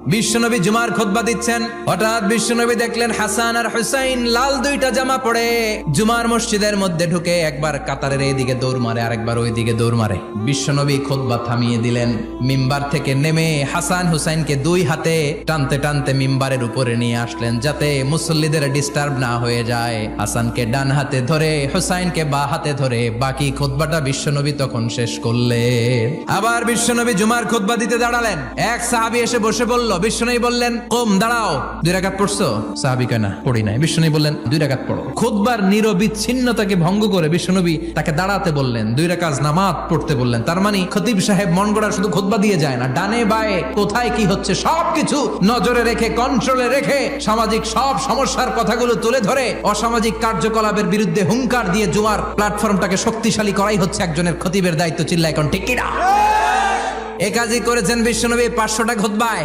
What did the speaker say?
বিশ্বনবী জুমার খুতবা দিচ্ছেন, হঠাৎ বিশ্বনবী দেখলেন হাসান আর হুসাইন লাল দুইটা জামা পরে জুমার মসজিদের মধ্যে ঢুকে একবার কাতারের এইদিকে দৌড় মারে, আরেকবার ওইদিকে দৌড় মারে। বিশ্বনবী খুতবা থামিয়ে দিলেন, মিম্বার থেকে নেমে হাসান হুসাইনকে দুই হাতে টানতে টানতে মিম্বারের উপরে নিয়ে আসলেন, যাতে মুসল্লিদের ডিস্টার্ব না হয়ে যায়। হাসানকে ডান হাতে ধরে, হুসাইনকে বা হাতে ধরে বাকি খুতবাটা বিশ্বনবী তখন শেষ করলেন। আবার বিশ্বনবী জুমার খুতবা দিতে দাঁড়ালেন। এক সাহাবী এসে বসে বলল, বিশ্বনবী বললেন, কম দাঁড়াও, 2 রাকাত পড়ছো? সাহাবী কয় না, পড়ি নাই। বিশ্বনবী বললেন, 2 রাকাত পড়ো। খুতবার নিরবিচ্ছিন্নতাকে ভঙ্গ করে বিশ্বনবী তাকে দাঁড়াতে বললেন, 2 রাকাত নামাজ পড়তে বললেন। তার মানে খতিব সাহেব মন গড়া শুধু খুতবা দিয়ে যায় না, ডানে বায়ে কোথায় কি হচ্ছে সবকিছু নজরে রেখে, কন্ট্রোলে রেখে সামাজিক সব সমস্যার কথাগুলো তুলে ধরে অসামাজিক কার্যকলাপের বিরুদ্ধে হুঙ্কার দিয়ে জুমার প্ল্যাটফর্মটাকে শক্তিশালী করাই হচ্ছে একজনের খতিবের দায়িত্ব। চিল্লা এখন ঠিক কিনা? এ কাজই করেছেন বিশ্বনবী 500টা খুতবায়।